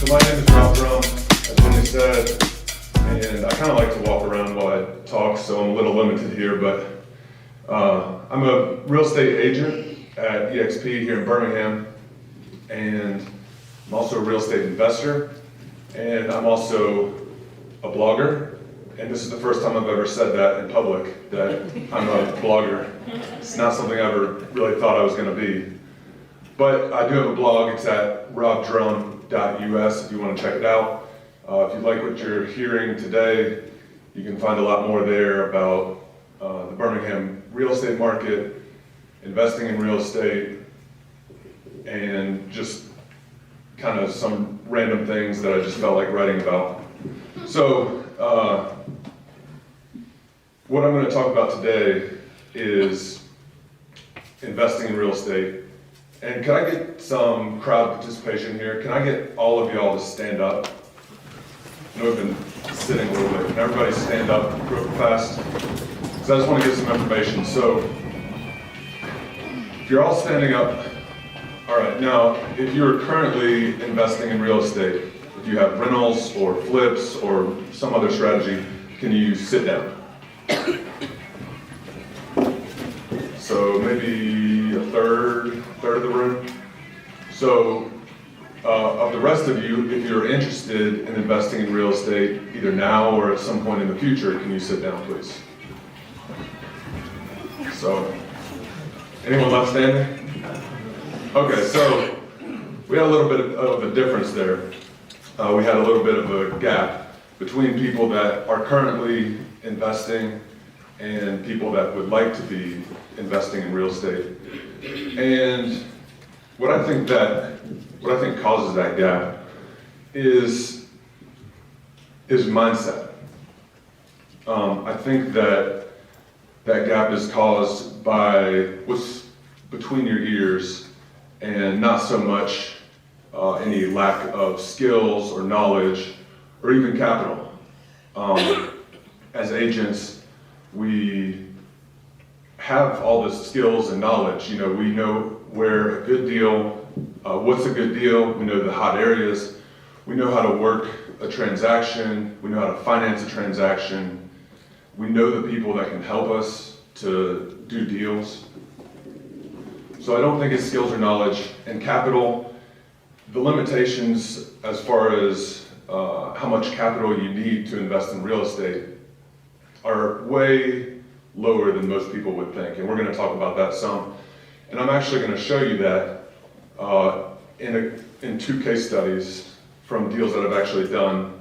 So my name is Rob, as Genny said, and I kind of like to walk around while I talk, so I'm a little limited here, but I'm a real estate agent at eXp here in Birmingham, and I'm also a real estate investor, and I'm also a blogger, and this is the first time I've ever said that in public, that I'm a blogger. It's not something I ever really thought I was going to be. But I do have a blog. It's at robdrum.us if you want to check it out. If you like what you're hearing today, you can find a lot more there about the Birmingham real estate market, investing in real estate, and just kind of some random things that I just felt like writing about. So, what I'm going to talk about today is investing in real estate. And can I get some crowd participation here? Can I get all of y'all to stand up? I know I've been sitting a little bit. Can everybody stand up real fast? Because I just want to get some information. So, if you're all standing up, all right, now, if you're currently investing in real estate, if you have rentals or flips or some other strategy, can you sit down? So maybe a third of the room. So of the rest of you, if you're interested in investing in real estate, either now or at some point in the future, can you sit down, please? So, anyone left standing? Okay, so we had a little bit of a difference there. We had a little bit of a gap between people that are currently investing and people that would like to be investing in real estate. And what I think causes that gap is mindset. I think that gap is caused by what's between your ears and not so much any lack of skills or knowledge or even capital. As agents, we have all the skills and knowledge. You know, we know where a good deal, what's a good deal, we know the hot areas, we know how to work a transaction, we know how to finance a transaction, we know the people that can help us to do deals. So I don't think it's skills or knowledge. And capital, the limitations as far as how much capital you need to invest in real estate are way lower than most people would think, and we're going to talk about that some. And I'm actually going to show you that in two case studies from deals that I've actually done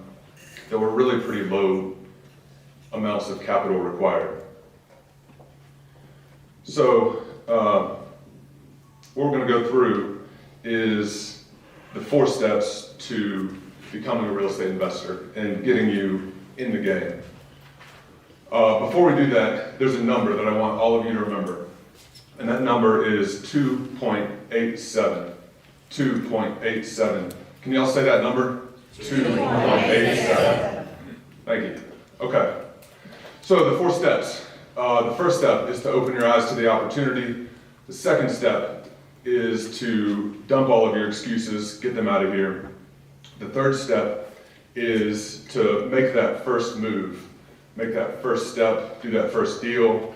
that were really pretty low amounts of capital required. So what we're going to go through is the 4 steps to becoming a real estate investor and getting you in the game. Before we do that, there's a number that I want all of you to remember, and that number is 2.87. 2.87. Can you all say that number? 2.87. Thank you. Okay. So the 4 steps. The first step is to open your eyes to the opportunity. The second step is to dump all of your excuses, get them out of here. The third step is to make that first move. Make that first step, do that first deal.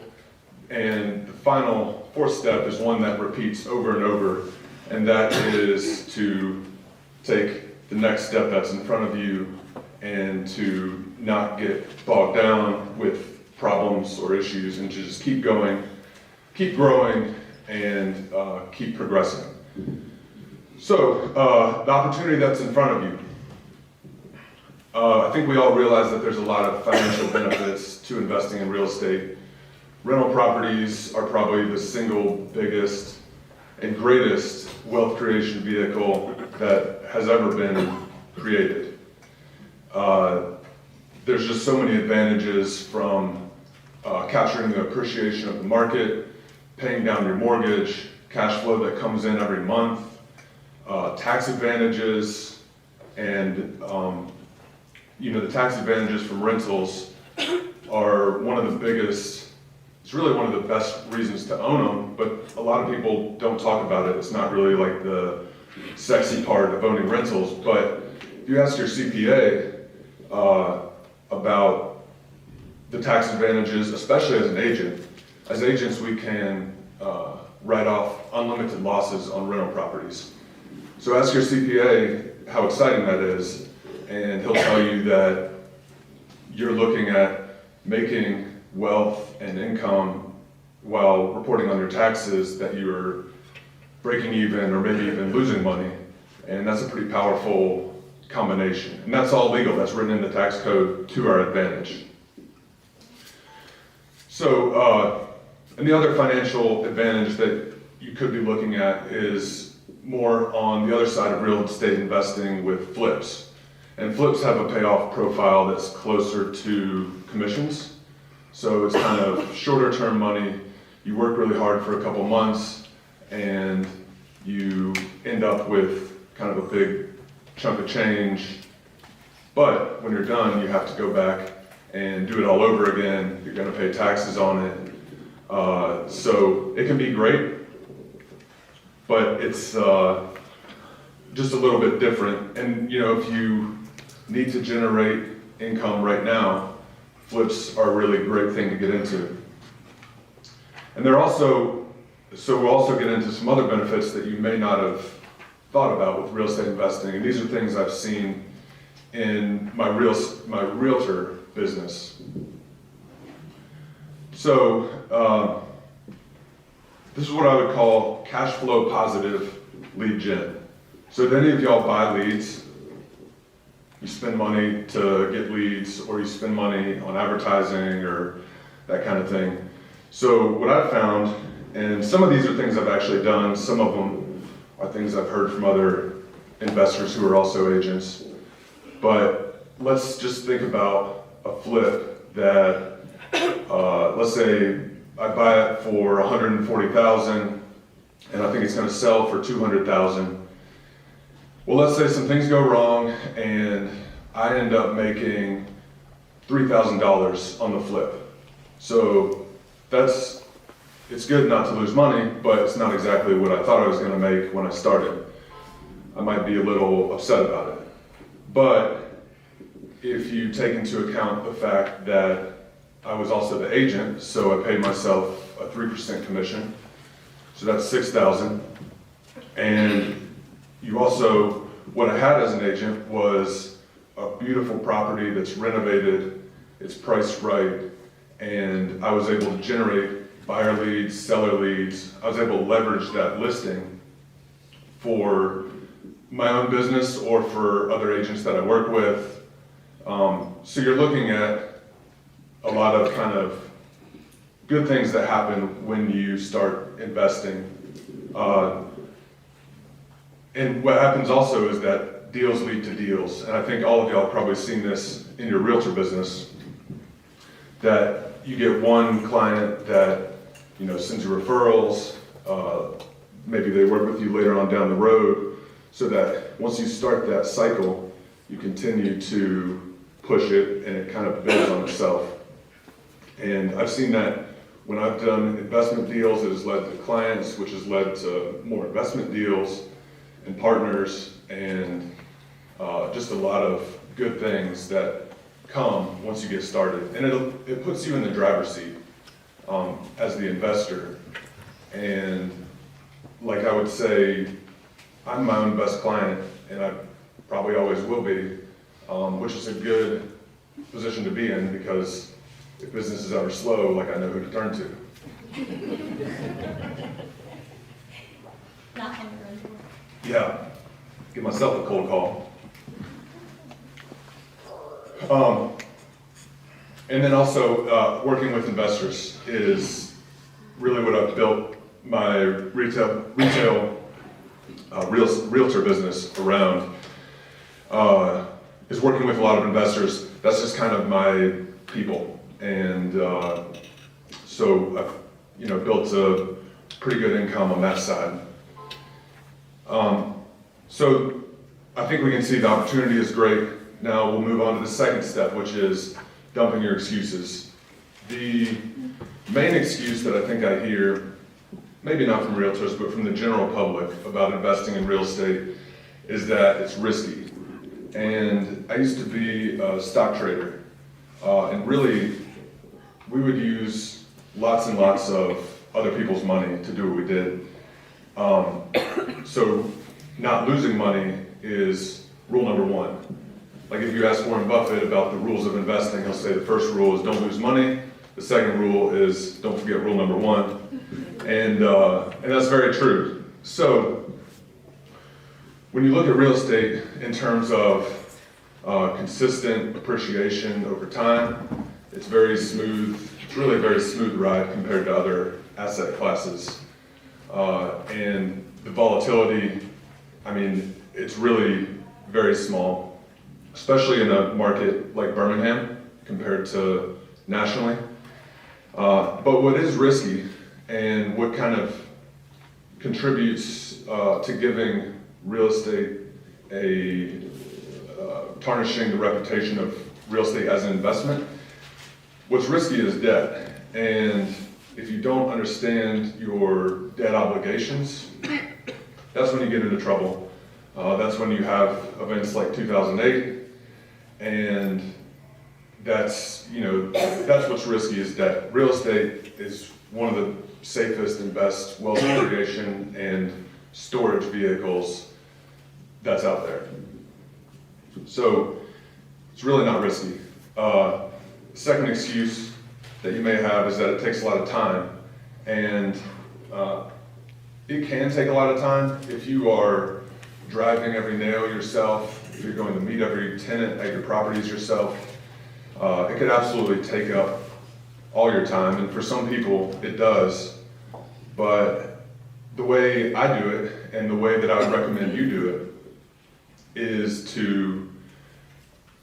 And the final 4th step is one that repeats over and over, and that is to take the next step that's in front of you and to not get bogged down with problems or issues and to just keep going, keep growing, and keep progressing. So, the opportunity that's in front of you. I think we all realize that there's a lot of financial benefits to investing in real estate. Rental properties are probably the single biggest and greatest wealth creation vehicle that has ever been created. There's just so many advantages from capturing the appreciation of the market, paying down your mortgage, cash flow that comes in every month, tax advantages, and the tax advantages from rentals are one of the biggest, it's really one of the best reasons to own them, but a lot of people don't talk about it. It's not really like the sexy part of owning rentals, but you ask your CPA about the tax advantages, especially as an agent, as agents we can write off unlimited losses on rental properties. So ask your CPA how exciting that is, and he'll tell you that you're looking at making wealth and income while reporting on your taxes, that you're breaking even or maybe even losing money. And that's a pretty powerful combination. And that's all legal, that's written in the tax code to our advantage. So, and the other financial advantage that you could be looking at is more on the other side of real estate investing with flips. And flips have a payoff profile that's closer to commissions. So it's kind of shorter term money. You work really hard for a couple months and you end up with kind of a big chunk of change. But when you're done, you have to go back and do it all over again. You're gonna pay taxes on it. So it can be great, but it's just a little bit different. And you know, if you need to generate income right now, flips are a really great thing to get into. And they're also, so we'll also get into some other benefits that you may not have thought about with real estate investing. And these are things I've seen in my realtor business. So this is what I would call cash flow positive lead gen. So if any of y'all buy leads, you spend money to get leads, or you spend money on advertising or that kind of thing. So what I've found, and some of these are things I've actually done, some of them are things I've heard from other investors who are also agents, but let's just think about a flip that, let's say I buy it for $140,000 and I think it's gonna sell for $200,000. Well, let's say some things go wrong and I end up making $3,000 on the flip. So it's good not to lose money, but it's not exactly what I thought I was gonna make when I started. I might be a little upset about it. But if you take into account the fact that I was also the agent, so I paid myself a 3% commission, so that's $6,000. And you also, what I had as an agent was a beautiful property that's renovated, it's priced right, and I was able to generate buyer leads, seller leads. I was able to leverage that listing for my own business or for other agents that I work with. So you're looking at a lot of kind of good things that happen when you start investing. And what happens also is that deals lead to deals. And I think all of y'all have probably seen this in your realtor business, that you get one client that, you know, sends you referrals, maybe they work with you later on down the road, so that once you start that cycle, you continue to push it and it kind of builds on itself. And I've seen that when I've done investment deals, it has led to clients, which has led to more investment deals and partners, and just a lot of good things that come once you get started. And it puts you in the driver's seat as the investor. And like I would say, I'm my own best client, and I probably always will be, which is a good position to be in, because if business is ever slow, like, I know who to turn to. Not on the road. Yeah, give myself a cold call. And then also working with investors is really what I've built my realtor business around, is working with a lot of investors. That's just kind of my people. And so I've, you know, built a pretty good income on that side. So I think we can see the opportunity is great. Now we'll move on to the second step, which is dumping your excuses. The main excuse that I think I hear, maybe not from realtors, but from the general public about investing in real estate, is that it's risky. And I used to be a stock trader. And really, we would use lots and lots of other people's money to do what we did. So not losing money is rule number one. Like if you ask Warren Buffett about the rules of investing, he'll say the first rule is don't lose money. The second rule is don't forget rule number one. And that's very true. So when you look at real estate in terms of consistent appreciation over time, it's very smooth. It's really a very smooth ride compared to other asset classes. And the volatility, I mean, it's really very small, especially in a market like Birmingham compared to nationally. But what is risky and what kind of contributes to giving real estate tarnishing the reputation of real estate as an investment, what's risky is debt. And if you don't understand your debt obligations, that's when you get into trouble. That's when you have events like 2008, and that's what's risky is debt. Real estate is one of the safest and best wealth creation and storage vehicles that's out there. So it's really not risky. Second excuse that you may have is that it takes a lot of time, and it can take a lot of time if you are driving every nail yourself, if you're going to meet every tenant at your properties yourself. It could absolutely take up all your time, and for some people it does, but the way I do it and the way that I would recommend you do it is to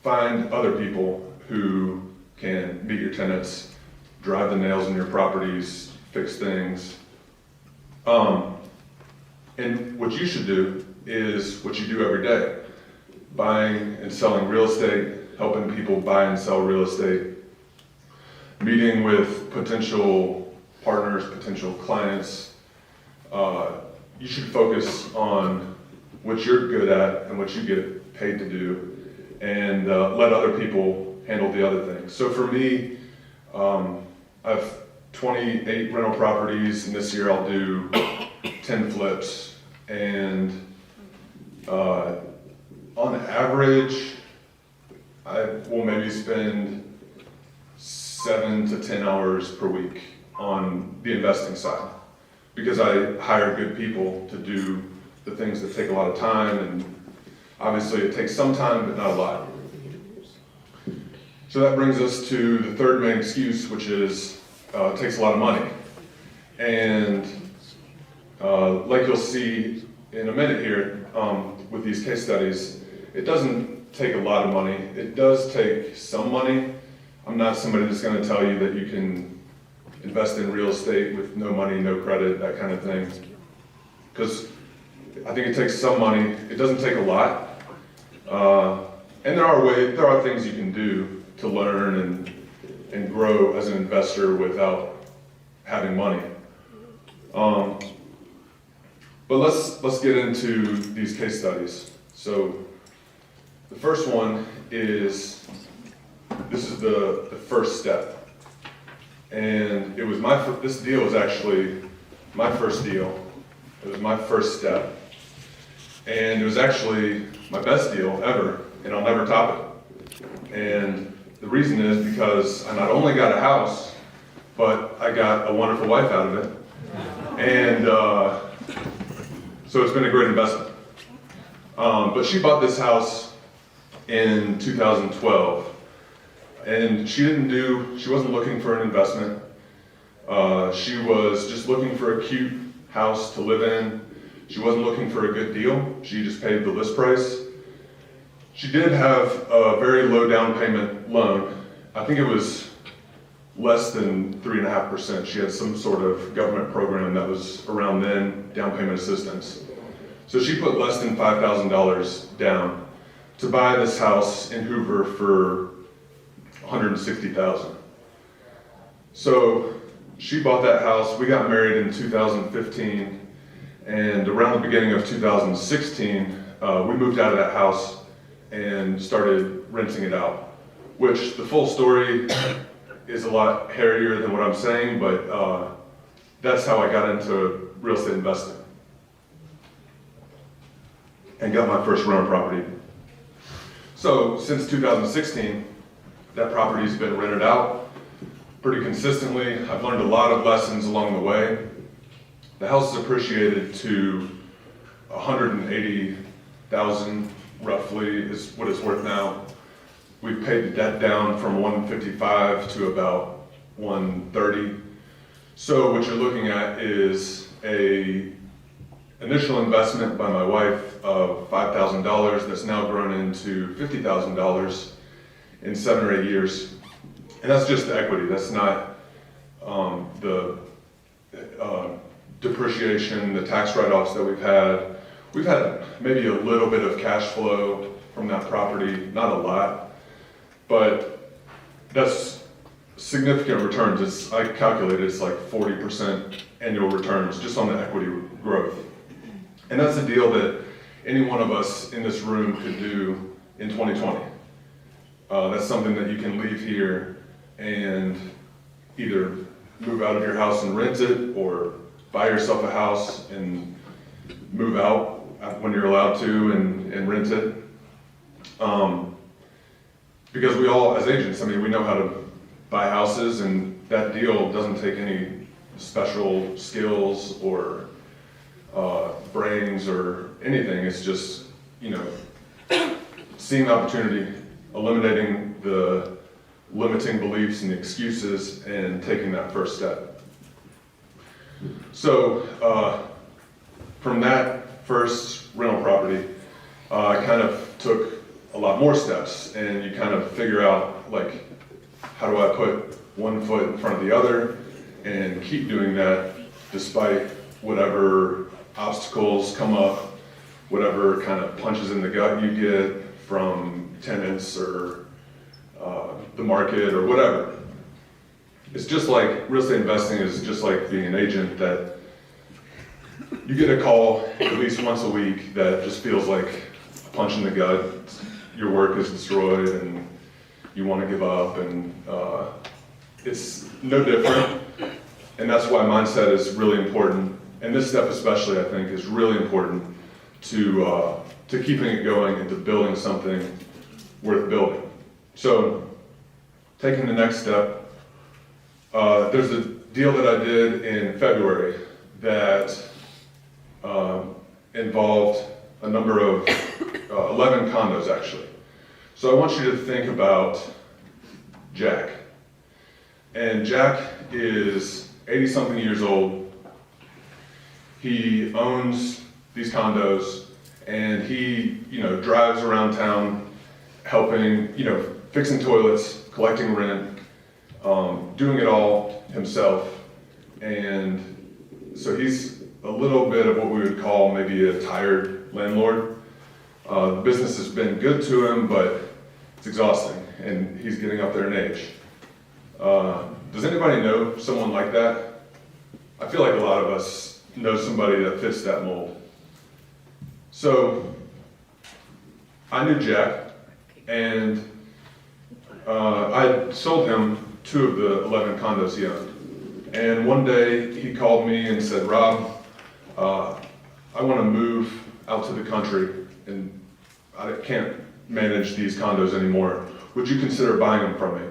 find other people who can meet your tenants, drive the nails in your properties, fix things. And what you should do is what you do every day, buying and selling real estate, helping people buy and sell real estate, meeting with potential partners, potential clients. You should focus on what you're good at and what you get paid to do, and let other people handle the other things. So for me, I have 28 rental properties, and this year I'll do 10 flips. And on average, I will maybe spend 7 to 10 hours per week on the investing side, because I hire good people to do the things that take a lot of time, and obviously it takes some time, but not a lot. So that brings us to the third main excuse, which is it takes a lot of money. And like you'll see in a minute here with these case studies, it doesn't take a lot of money. It does take some money. I'm not somebody that's going to tell you that you can invest in real estate with no money, no credit, that kind of thing. Because I think it takes some money. It doesn't take a lot. And there are things you can do to learn and grow as an investor without having money. But let's get into these case studies. So the first one is, this is the first step. And it was this deal was actually my first deal. It was my first step. And it was actually my best deal ever, and I'll never top it. And the reason is because I not only got a house, but I got a wonderful wife out of it. And so it's been a great investment. But she bought this house in 2012. And she wasn't looking for an investment. She was just looking for a cute house to live in. She wasn't looking for a good deal. She just paid the list price. She did have a very low down payment loan. I think it was less than 3.5%. She had some sort of government program that was around then, down payment assistance. So she put less than $5,000 down to buy this house in Hoover for $160,000. So she bought that house. We got married in 2015, and around the beginning of 2016, we moved out of that house and started renting it out, which the full story is a lot hairier than what I'm saying, but that's how I got into real estate investing and got my first rental property. So since 2016, that property's been rented out pretty consistently. I've learned a lot of lessons along the way. The house is appreciated to 180,000 roughly is what it's worth now. We've paid the debt down from 155 to about 130. So what you're looking at is a initial investment by my wife of $5,000 that's now grown into $50,000 in 7 or 8 years. And that's just the equity. That's not the depreciation, the tax write-offs that we've had. We've had maybe a little bit of cash flow from that property, not a lot, but that's significant returns. I calculated it's like 40% annual returns just on the equity growth. And that's a deal that any one of us in this room could do in 2020. That's something that you can leave here and either move out of your house and rent it, or buy yourself a house and move out when you're allowed to and rent it. Because we all, as agents, I mean, we know how to buy houses, and that deal doesn't take any special skills or brains or anything. It's just, seeing the opportunity, eliminating the limiting beliefs and excuses, and taking that first step. So from that first rental property, I kind of took a lot more steps, and you kind of figure out, like, how do I put one foot in front of the other and keep doing that despite whatever obstacles come up, whatever kind of punches in the gut you get from tenants or the market or whatever. It's just like real estate investing is just like being an agent, that you get a call at least once a week that just feels like a punch in the gut. Your work is destroyed and you want to give up, and it's no different. And that's why mindset is really important. And this step especially, I think, is really important to keeping it going and to building something worth building. So taking the next step, there's a deal that I did in February that involved a number of 11 condos actually. So I want you to think about Jack. And Jack is 80-something years old. He owns these condos, and he, drives around town helping, fixing toilets, collecting rent, doing it all himself. And so he's a little bit of what we would call maybe a tired landlord. The business has been good to him, but it's exhausting, and he's getting up there in age. Does anybody know someone like that? I feel like a lot of us know somebody that fits that mold. So I knew Jack, and I sold him 2 of the 11 condos he owned. And one day he called me and said, "Rob, I want to move out to the country, and I can't manage these condos anymore. Would you consider buying them from me?"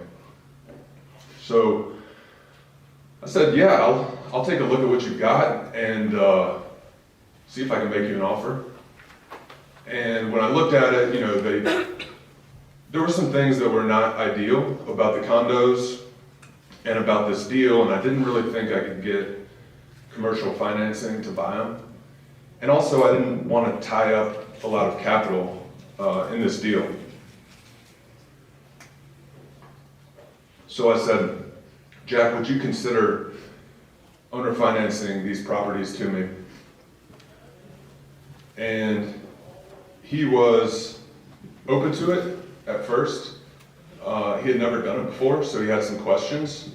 So I said, "Yeah, I'll take a look at what you've got and see if I can make you an offer." And when I looked at it, there were some things that were not ideal about the condos and about this deal, and I didn't really think I could get commercial financing to buy them. And also, I didn't want to tie up a lot of capital in this deal. So I said, "Jack, would you consider owner financing these properties to me?" And he was open to it at first. He had never done it before, so he had some questions.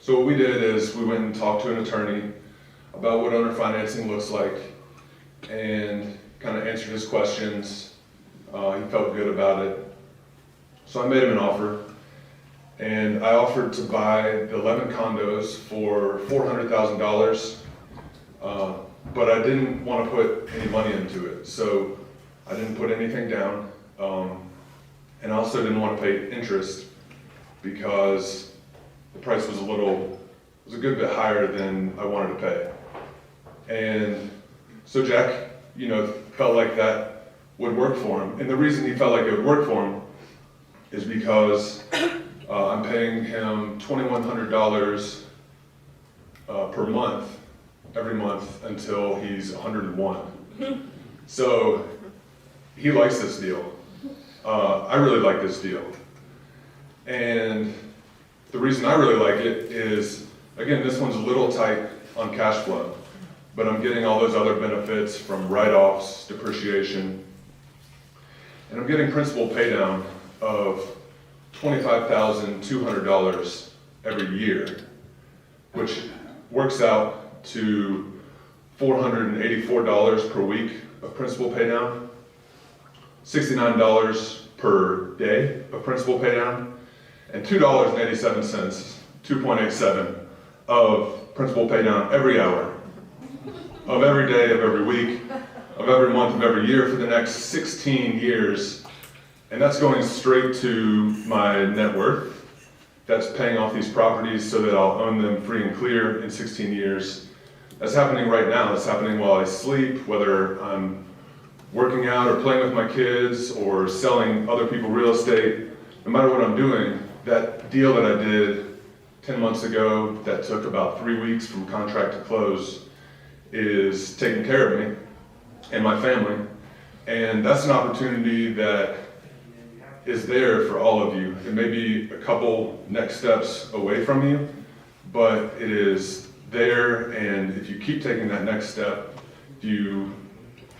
So what we did is we went and talked to an attorney about what owner financing looks like and kind of answered his questions. He felt good about it. So I made him an offer, and I offered to buy the 11 condos for $400,000, but I didn't want to put any money into it. So I didn't put anything down, and I also didn't want to pay interest because the price was a good bit higher than I wanted to pay. And so Jack, felt like that would work for him. And the reason he felt like it would work for him is because I'm paying him $2,100 per month, every month until he's 101. So he likes this deal. I really like this deal. And the reason I really like it is, again, this one's a little tight on cash flow, but I'm getting all those other benefits from write-offs, depreciation, and I'm getting principal paydown of $25,200 every year, which works out to $484 per week of principal paydown, $69 per day of principal paydown, and $2.87, 2.87 of principal paydown every hour, of every day, of every week, of every month, of every year for the next 16 years. And that's going straight to my net worth. That's paying off these properties so that I'll own them free and clear in 16 years. That's happening right now. That's happening while I sleep, whether I'm working out or playing with my kids or selling other people real estate. No matter what I'm doing, that deal that I did 10 months ago that took about 3 weeks from contract to close is taking care of me and my family. And that's an opportunity that is there for all of you. It may be a couple next steps away from you, but it is there, and if you keep taking that next step, if you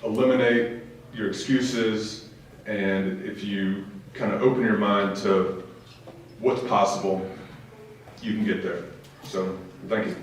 eliminate your excuses, and if you kind of open your mind to what's possible, you can get there. So, thank you.